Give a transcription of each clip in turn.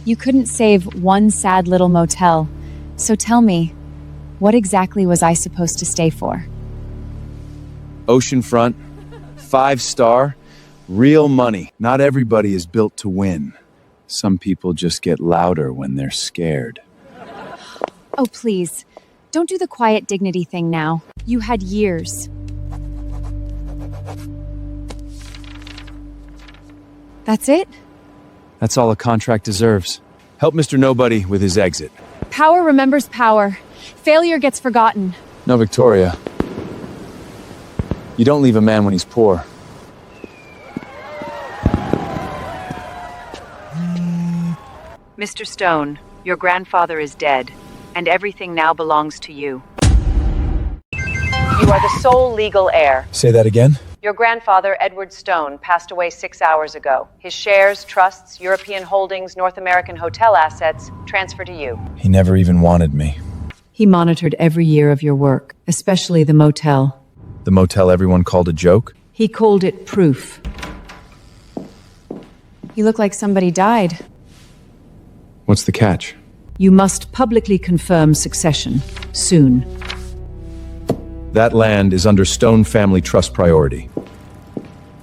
You couldn't save one sad little motel. So tell me, what exactly was I supposed to stay for? Oceanfront, 5-star, real money. Not everybody is built to win. Some people just get louder when they're scared. Oh, please. Don't do the quiet dignity thing now. You had years. That's it? That's all a contract deserves. Help Mr. Nobody with his exit. Power remembers power. Failure gets forgotten. No, Victoria. You don't leave a man when he's poor. Mr. Stone, your grandfather is dead, and everything now belongs to you. You are the sole legal heir. Say that again? Your grandfather, Edward Stone, passed away 6 hours ago. His shares, trusts, European holdings, North American hotel assets transfer to you. He never even wanted me. He monitored every year of your work, especially the motel. The motel everyone called a joke? He called it proof. You look like somebody died. What's the catch? You must publicly confirm succession, soon. That land is under Stone family trust priority.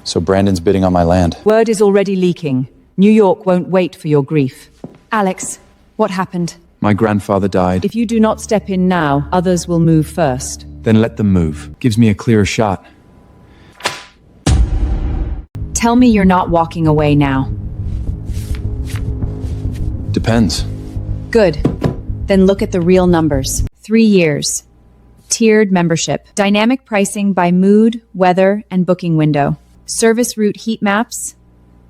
So Brandon's bidding on my land. Word is already leaking. New York won't wait for your grief. Alex, what happened? My grandfather died. If you do not step in now, others will move first. Then let them move. Gives me a clearer shot. Tell me you're not walking away now. Depends. Good. Then look at the real numbers. 3 years. Tiered membership. Dynamic pricing by mood, weather, and booking window. Service route heat maps.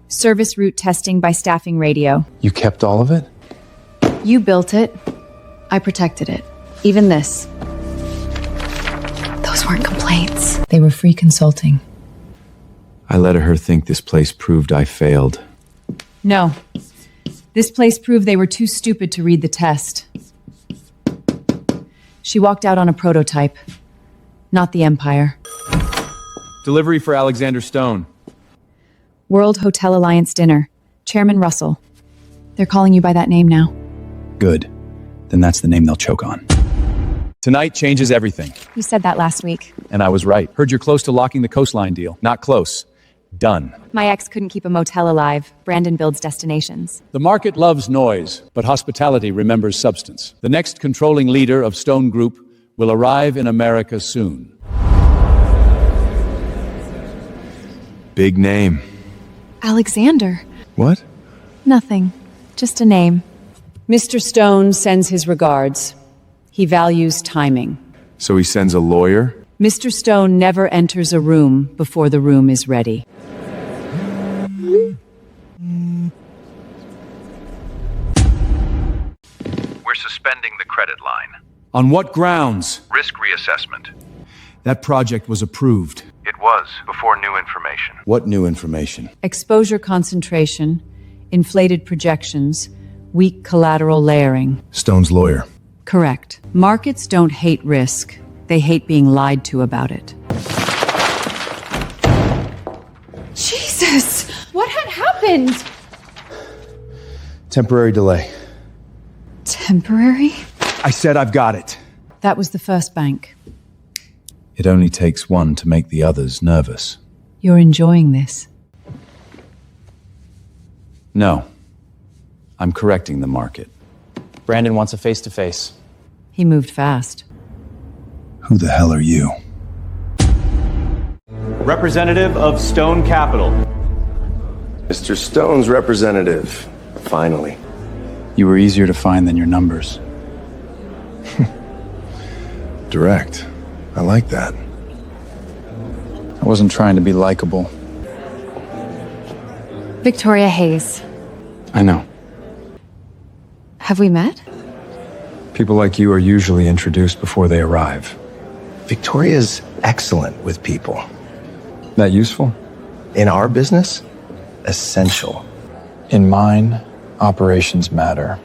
Service route testing by staffing radio. You kept all of it? You built it. I protected it. Even this. Those weren't complaints. They were free consulting. I let her think this place proved I failed. No. This place proved they were too stupid to read the test. She walked out on a prototype, not the Empire. Delivery for Alexander Stone. World Hotel Alliance dinner. Chairman Russell. They're calling you by that name now. Good. Then that's the name they'll choke on. Tonight changes everything. You said that last week. And I was right. Heard you're close to locking the coastline deal. Not close. Done. My ex couldn't keep a motel alive. Brandon builds destinations. The market loves noise, but hospitality remembers substance. The next controlling leader of Stone Group will arrive in America soon. Big name. Alexander. What? Nothing. Just a name. Mr. Stone sends his regards. He values timing. So he sends a lawyer? Mr. Stone never enters a room before the room is ready. We're suspending the credit line. On what grounds? Risk reassessment. That project was approved. It was before new information. What new information? Exposure concentration, inflated projections, weak collateral layering. Stone's lawyer. Correct. Markets don't hate risk. They hate being lied to about it. Jesus! What had happened? Temporary delay. Temporary? I said I've got it. That was the first bank. It only takes one to make the others nervous. You're enjoying this. No. I'm correcting the market. Brandon wants a face-to-face. He moved fast. Who the hell are you? Representative of Stone Capital. Mr. Stone's representative. Finally. You were easier to find than your numbers. Direct. I like that. I wasn't trying to be likable. Victoria Hayes. I know. Have we met? People like you are usually introduced before they arrive. Victoria's excellent with people. That useful? In our business, essential. In mine, operations matter.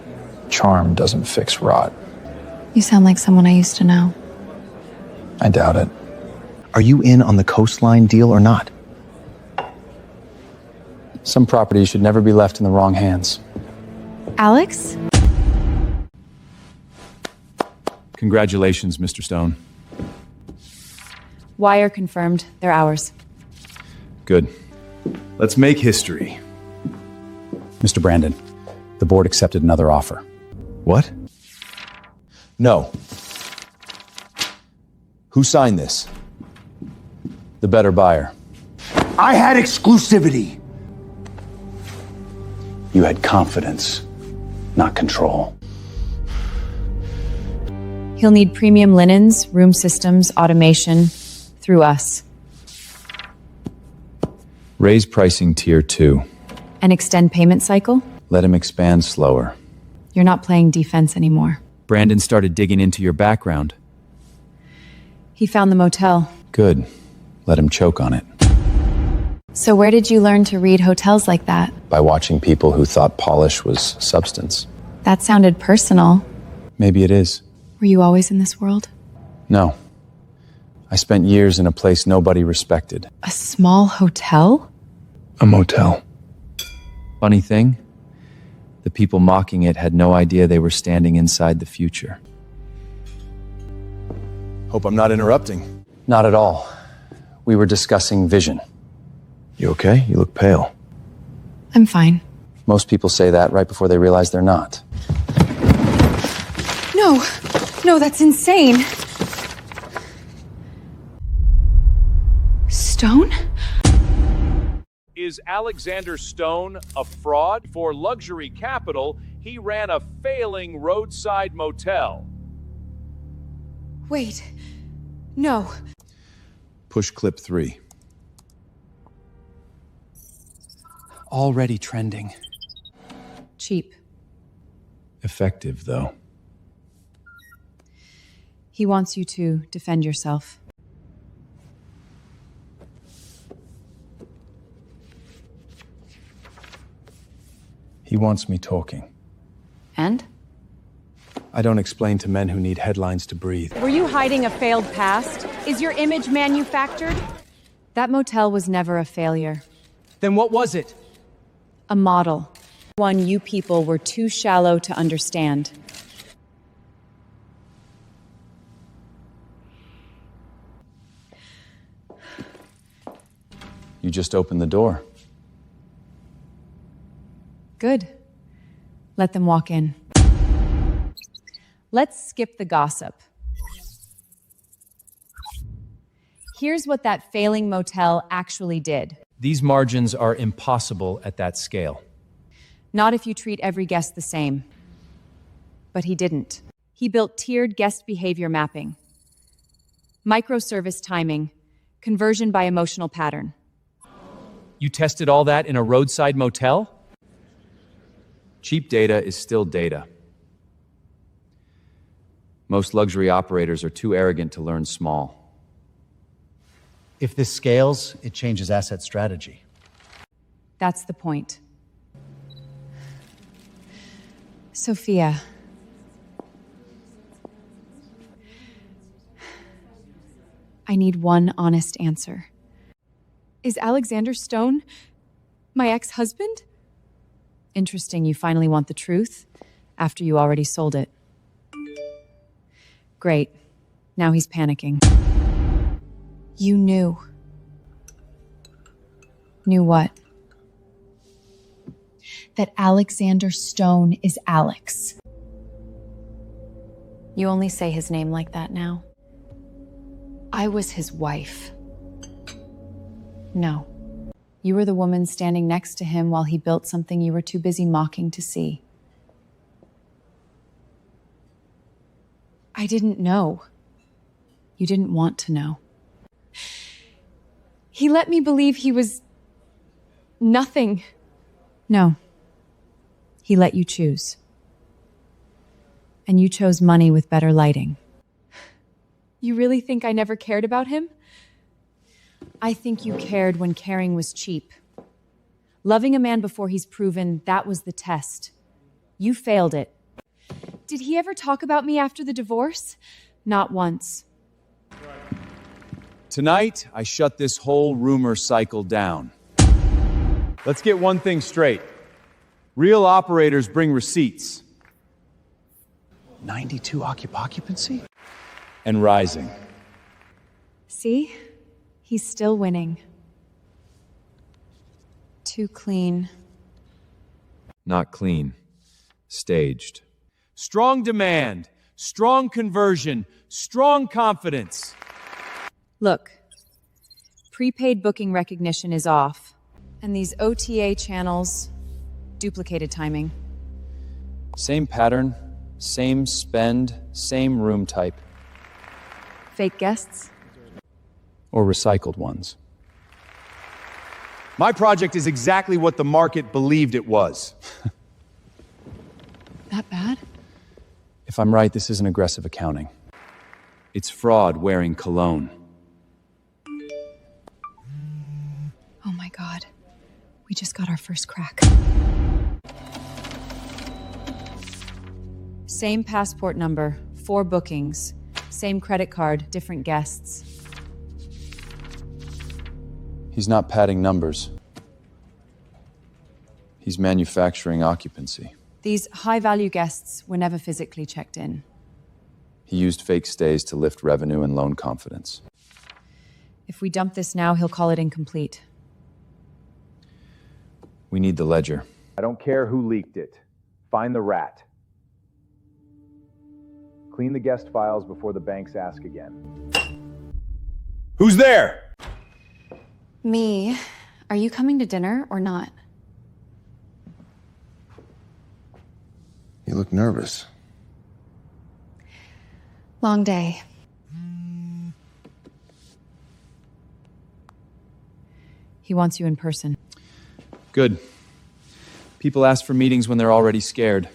Charm doesn't fix rot. You sound like someone I used to know. I doubt it. Are you in on the coastline deal or not? Some property should never be left in the wrong hands. Alex? Congratulations, Mr. Stone. Wire confirmed. They're ours. Good. Let's make history. Mr. Brandon, the board accepted another offer. What? No. Who signed this? The better buyer. I had exclusivity. You had confidence, not control. He'll need premium linens, room systems, automation, through us. Raise pricing tier 2. And extend payment cycle? Let him expand slower. You're not playing defense anymore. Brandon started digging into your background. He found the motel. Good. Let him choke on it. So where did you learn to read hotels like that? By watching people who thought polish was substance. That sounded personal. Maybe it is. Were you always in this world? No. I spent years in a place nobody respected. A small hotel? A motel. Funny thing, the people mocking it had no idea they were standing inside the future. Hope I'm not interrupting. Not at all. We were discussing vision. You okay? You look pale. I'm fine. Most people say that right before they realize they're not. No, that's insane. Stone? Is Alexander Stone a fraud? For luxury capital, he ran a failing roadside motel. Wait. No. Push clip 3. Already trending. Cheap. Effective, though. He wants you to defend yourself. He wants me talking. And? I don't explain to men who need headlines to breathe. Were you hiding a failed past? Is your image manufactured? That motel was never a failure. Then what was it? A model. One you people were too shallow to understand. You just opened the door. Good. Let them walk in. Let's skip the gossip. Here's what that failing motel actually did. These margins are impossible at that scale. Not if you treat every guest the same. But he didn't. He built tiered guest behavior mapping, microservice timing, conversion by emotional pattern. You tested all that in a roadside motel? Cheap data is still data. Most luxury operators are too arrogant to learn small. If this scales, it changes asset strategy. That's the point. Sophia. I need one honest answer. Is Alexander Stone my ex-husband? Interesting, you finally want the truth after you already sold it. Great. Now he's panicking. You knew. Knew what? That Alexander Stone is Alex. You only say his name like that now. I was his wife. No. You were the woman standing next to him while he built something you were too busy mocking to see. I didn't know. You didn't want to know. He let me believe he was nothing. No. He let you choose. And you chose money with better lighting. You really think I never cared about him? I think you cared when caring was cheap. Loving a man before he's proven, that was the test. You failed it. Did he ever talk about me after the divorce? Not once. Tonight, I shut this whole rumor cycle down. Let's get one thing straight. Real operators bring receipts. 92 occupancy? And rising. See? He's still winning. Too clean. Not clean. Staged. Strong demand, strong conversion, strong confidence. Look, prepaid booking recognition is off. And these OTA channels, duplicated timing. Same pattern, same spend, same room type. Fake guests? Or recycled ones. My project is exactly what the market believed it was. That bad? If I'm right, this isn't aggressive accounting. It's fraud wearing cologne. Oh my god. We just got our first crack. Same passport number, 4 bookings. Same credit card, different guests. He's not padding numbers. He's manufacturing occupancy. These high-value guests were never physically checked in. He used fake stays to lift revenue and loan confidence. If we dump this now, he'll call it incomplete. We need the ledger. I don't care who leaked it. Find the rat. Clean the guest files before the banks ask again. Who's there? Me. Are you coming to dinner or not? You look nervous. Long day. He wants you in person. Good. People ask for meetings when they're already scared.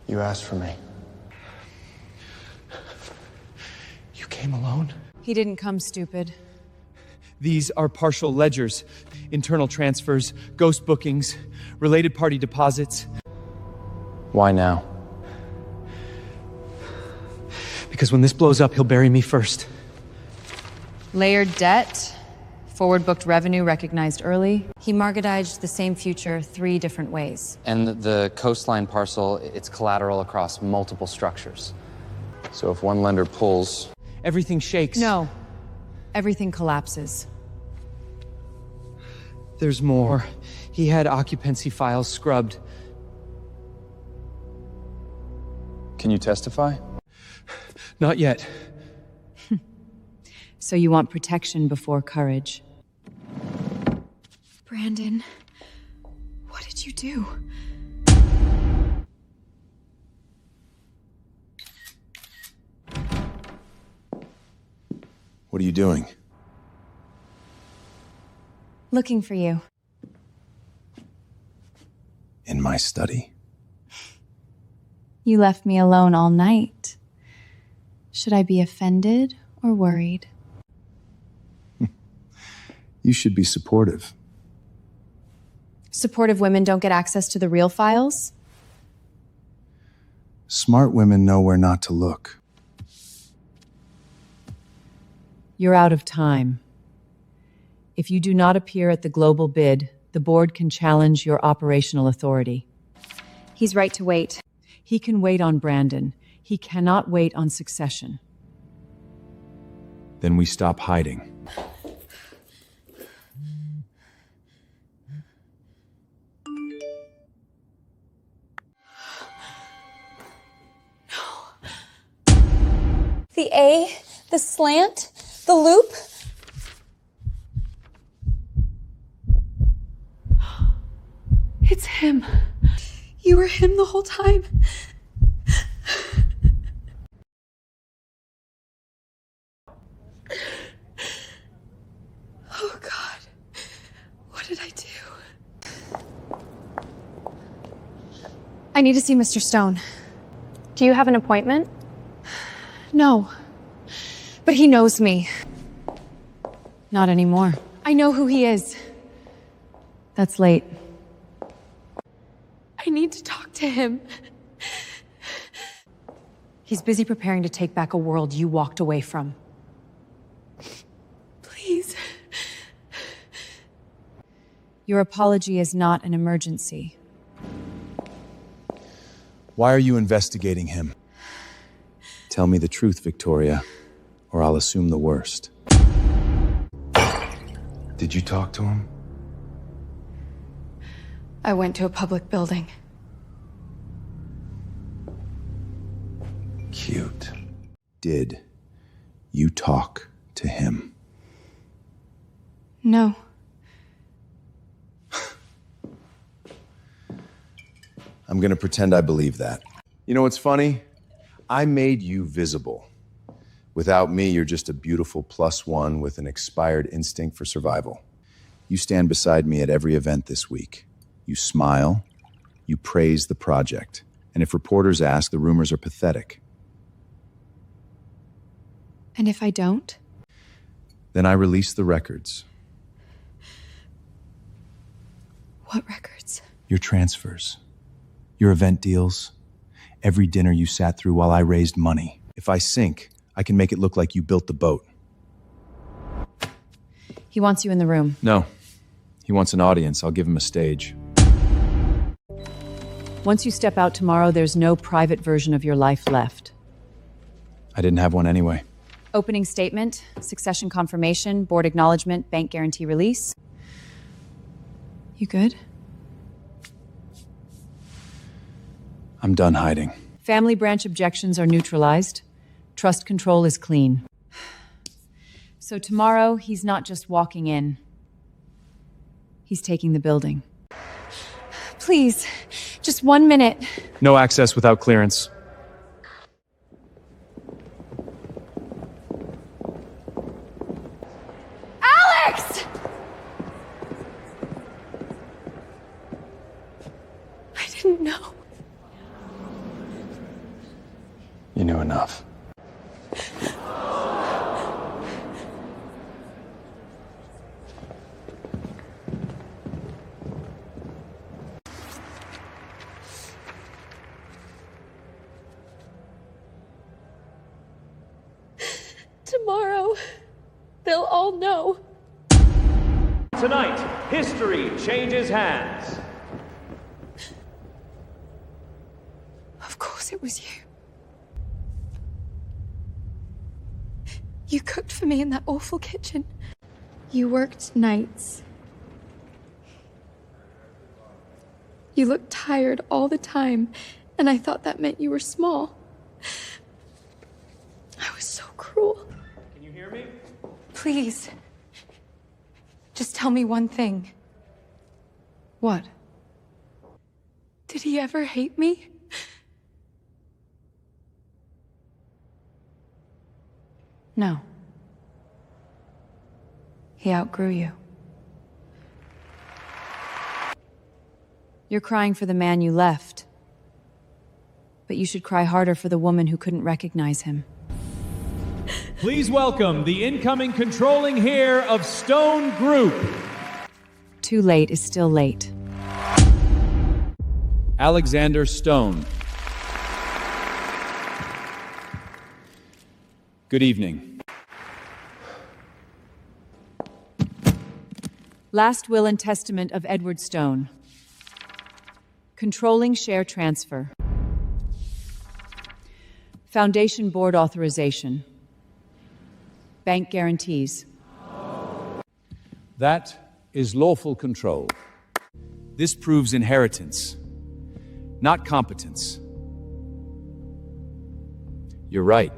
You asked for me. You came alone? He didn't come, stupid. These are partial ledgers, internal transfers, ghost bookings, related party deposits. Why now? Because when this blows up, he'll bury me first. Layered debt, forward-booked revenue recognized early. He mortgaged the same future 3 different ways. And the coastline parcel, it's collateral across multiple structures. So if one lender pulls... Everything shakes. No. Everything collapses. There's more. He had occupancy files scrubbed. Can you testify? Not yet. So you want protection before courage. Brandon, what did you do? What are you doing? Looking for you. In my study. You left me alone all night. Should I be offended or worried? You should be supportive. Supportive women don't get access to the real files? Smart women know where not to look. You're out of time. If you do not appear at the global bid, the board can challenge your operational authority. He's right to wait. He can wait on Brandon. He cannot wait on succession. Then we stop hiding. The A, the slant, the loop. It's him. You were him the whole time. Oh God, what did I do? I need to see Mr. Stone. Do you have an appointment? No, but he knows me. Not anymore. I know who he is. That's late. I need to talk to him. He's busy preparing to take back a world you walked away from. Please, Your apology is not an emergency. Why are you investigating him? Tell me the truth, Victoria, or I'll assume the worst. Did you talk to him? I went to a public building. Cute. Did you talk to him? No. I'm gonna pretend I believe that. You know what's funny? I made you visible. Without me, you're just a beautiful +1 with an expired instinct for survival. You stand beside me at every event this week. You smile, you praise the project. And if reporters ask, the rumors are pathetic. And if I don't? Then I release the records. What records? Your transfers. Your event deals. Every dinner you sat through while I raised money. If I sink, I can make it look like you built the boat. He wants you in the room. No. He wants an audience. I'll give him a stage. Once you step out tomorrow, there's no private version of your life left. I didn't have one anyway. Opening statement, succession confirmation, board acknowledgement, bank guarantee release. You good? I'm done hiding. Family branch objections are neutralized. Trust control is clean. So tomorrow, he's not just walking in. He's taking the building. Please, just 1 minute. No access without clearance. Alex! I didn't know. You knew enough. Tomorrow, they'll all know. Tonight, history changes hands. Of course it was you. You cooked for me in that awful kitchen. You worked nights. You looked tired all the time, and I thought that meant you were small. I was so cruel. Can you hear me? Please. Just tell me one thing. What? Did he ever hate me? No. He outgrew you. You're crying for the man you left. But you should cry harder for the woman who couldn't recognize him. Please welcome the incoming controlling heir of Stone Group. Too late is still late. Alexander Stone. Good evening. Last will and testament of Edward Stone. Controlling share transfer. Foundation board authorization. Bank guarantees. That is lawful control. This proves inheritance, not competence. You're right.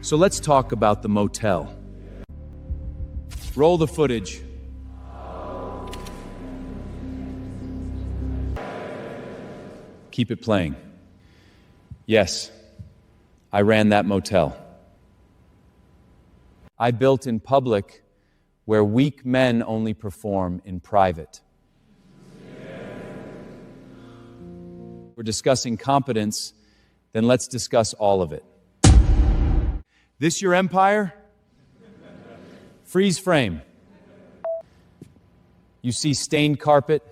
So let's talk about the motel. Roll the footage. Keep it playing. Yes, I ran that motel. I built in public where weak men only perform in private. We're discussing competence, then let's discuss all of it. This your empire? Freeze frame. You see stained carpet?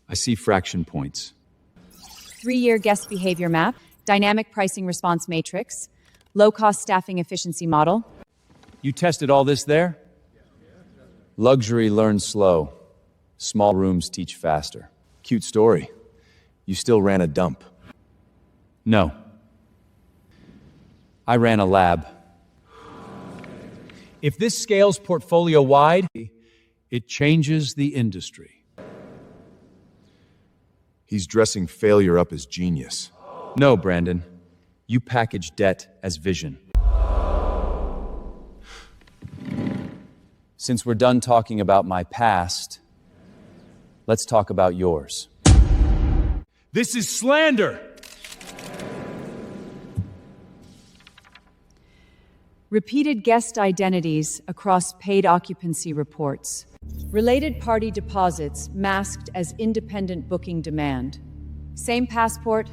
I see fraction points. 3-year guest behavior map. Dynamic pricing response matrix. Low-cost staffing efficiency model. You tested all this there? Luxury learns slow. Small rooms teach faster. Cute story. You still ran a dump. No. I ran a lab. If this scales portfolio-wide, It changes the industry. He's dressing failure up as genius. No, Brandon. You package debt as vision. Since we're done talking about my past, let's talk about yours. this is slander! Repeated guest identities across paid occupancy reports. Related party deposits masked as independent booking demand. Same passport,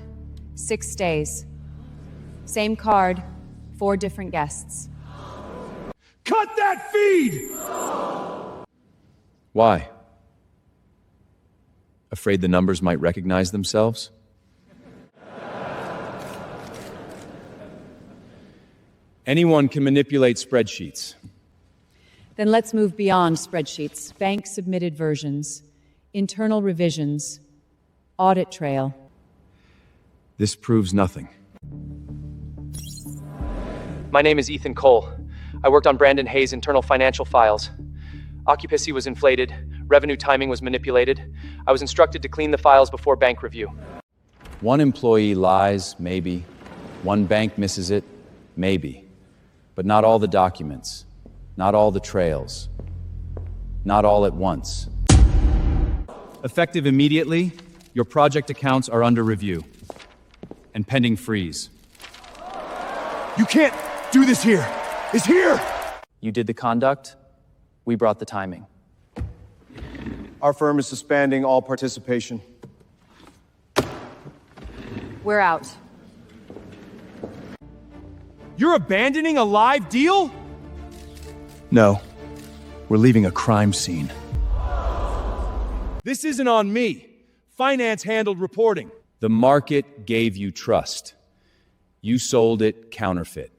6 stays. Same card, 4 different guests. Cut that feed! Why? Afraid the numbers might recognize themselves? Anyone can manipulate spreadsheets. Then let's move beyond spreadsheets, bank submitted versions, internal revisions, audit trail. This proves nothing. My name is Ethan Cole. I worked on Brandon Hayes' internal financial files. Occupancy was inflated, revenue timing was manipulated. I was instructed to clean the files before bank review. One employee lies, maybe. One bank misses it, maybe. But not all the documents, not all the trails, not all at once. Effective immediately, your project accounts are under review and pending freeze. You can't do this here. It's here! You did the conduct, we brought the timing. Our firm is suspending all participation. We're out. You're abandoning a live deal? No, we're leaving a crime scene. This isn't on me. Finance handled reporting. The market gave you trust. You sold it counterfeit.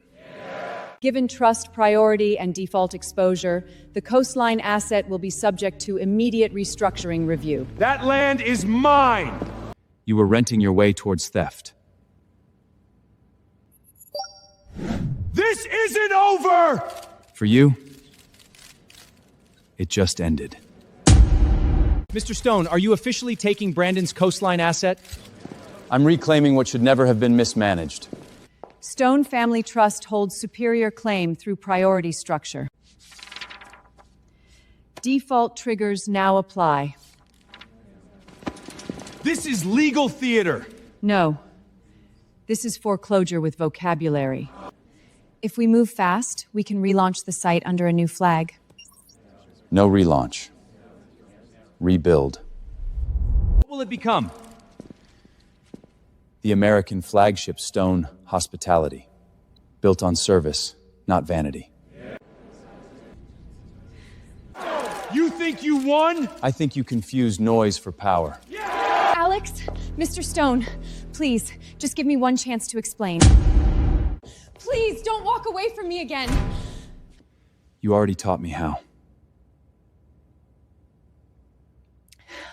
Given trust priority and default exposure, the coastline asset will be subject to immediate restructuring review. That land is mine! You were renting your way towards theft. This isn't over! For you, it just ended. Mr. Stone, are you officially taking Brandon's coastline asset? I'm reclaiming what should never have been mismanaged. Stone Family Trust holds superior claim through priority structure. Default triggers now apply. This is legal theater! No. This is foreclosure with vocabulary. If we move fast, we can relaunch the site under a new flag. No relaunch. Rebuild. What will it become? The American flagship Stone Hospitality. Built on service, not vanity. You think you won? I think you confuse noise for power. Alex, Mr. Stone, please, just give me one chance to explain. Please, don't walk away from me again. You already taught me how.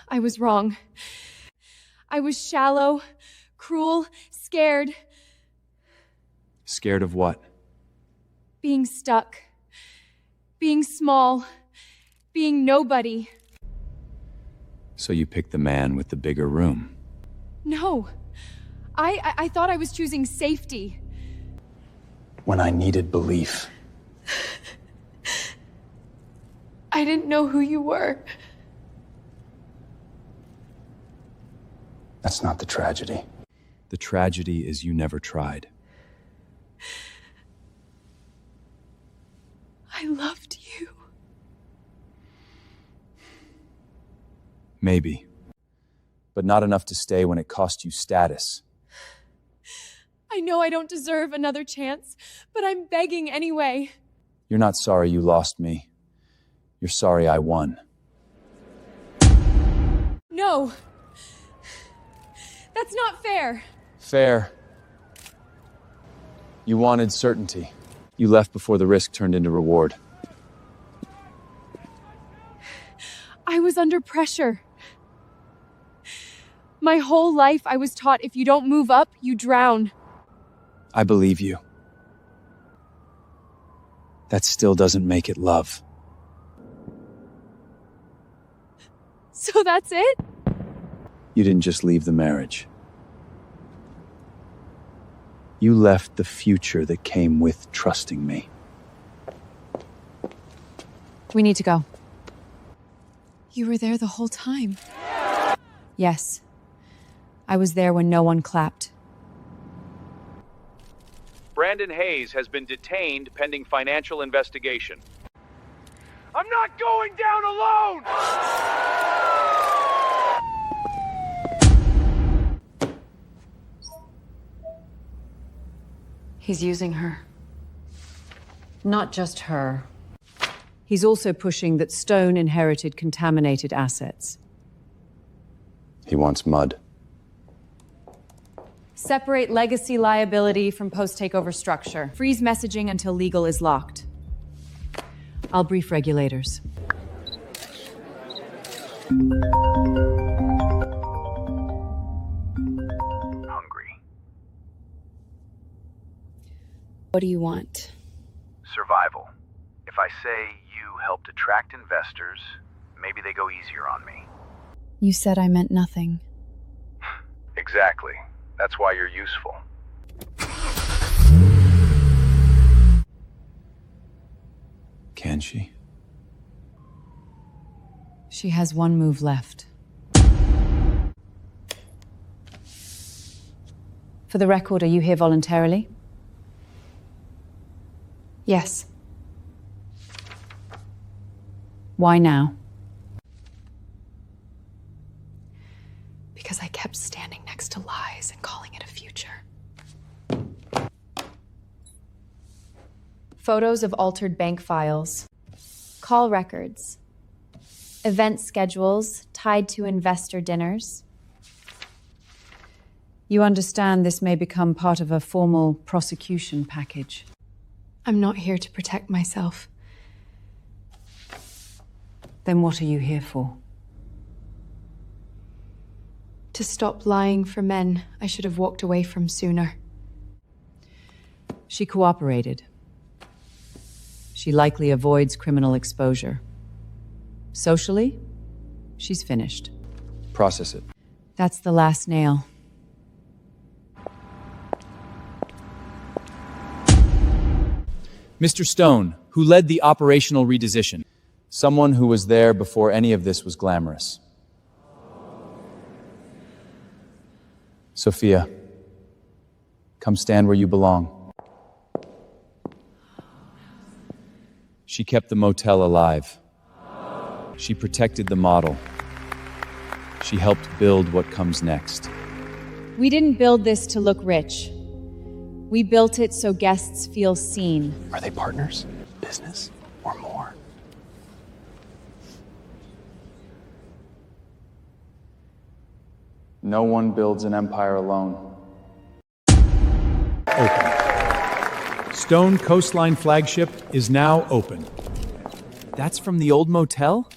I was wrong. I was shallow, cruel, scared. Scared of what? Being stuck. Being small. Being nobody. So you picked the man with the bigger room. No. I thought I was choosing safety. When I needed belief. I didn't know who you were. That's not the tragedy. The tragedy is you never tried. I loved you. Maybe. But not enough to stay when it cost you status. I know I don't deserve another chance, but I'm begging anyway. You're not sorry you lost me. You're sorry I won. No. That's not fair. Fair. You wanted certainty. You left before the risk turned into reward. I was under pressure. My whole life I was taught if you don't move up, you drown. I believe you. That still doesn't make it love. So that's it? You didn't just leave the marriage. You left the future that came with trusting me. We need to go. You were there the whole time. Yes. I was there when no one clapped. Brandon Hayes has been detained pending financial investigation. I'm not going down alone! He's using her. Not just her. He's also pushing that Stone inherited contaminated assets. He wants mud. Separate legacy liability from post-takeover structure. Freeze messaging until legal is locked. I'll brief regulators. Hungry. What do you want? Survival. If I say you helped attract investors, maybe they go easier on me. You said I meant nothing. Exactly. That's why you're useful. Can she? She has one move left. For the record, are you here voluntarily? Yes. Why now? Because I kept standing next to lies and calling it a future. Photos of altered bank files, call records, event schedules tied to investor dinners. You understand this may become part of a formal prosecution package. I'm not here to protect myself. Then what are you here for? To stop lying for men I should have walked away from sooner. She cooperated. She likely avoids criminal exposure. Socially, she's finished. Process it. That's the last nail. Mr. Stone, who led the operational redecision. Someone who was there before any of this was glamorous. Sophia, come stand where you belong. She kept the motel alive. She protected the model. She helped build what comes next. We didn't build this to look rich. We built it so guests feel seen. Are they partners? Business? Or more? No one builds an empire alone. Open. Stone Coastline flagship is now open. That's from the old motel?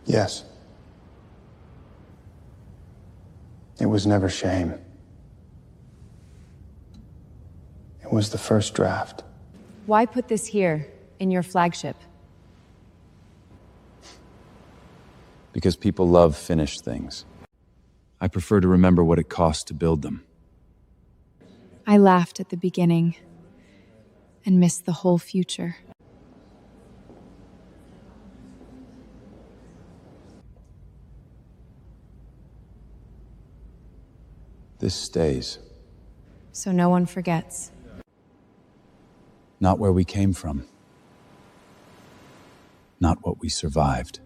Yes. It was never shame. It was the first draft. Why put this here, in your flagship? Because people love finished things. I prefer to remember what it cost to build them. I laughed at the beginning and missed the whole future. This stays. So no one forgets. Not where we came from. Not what we survived.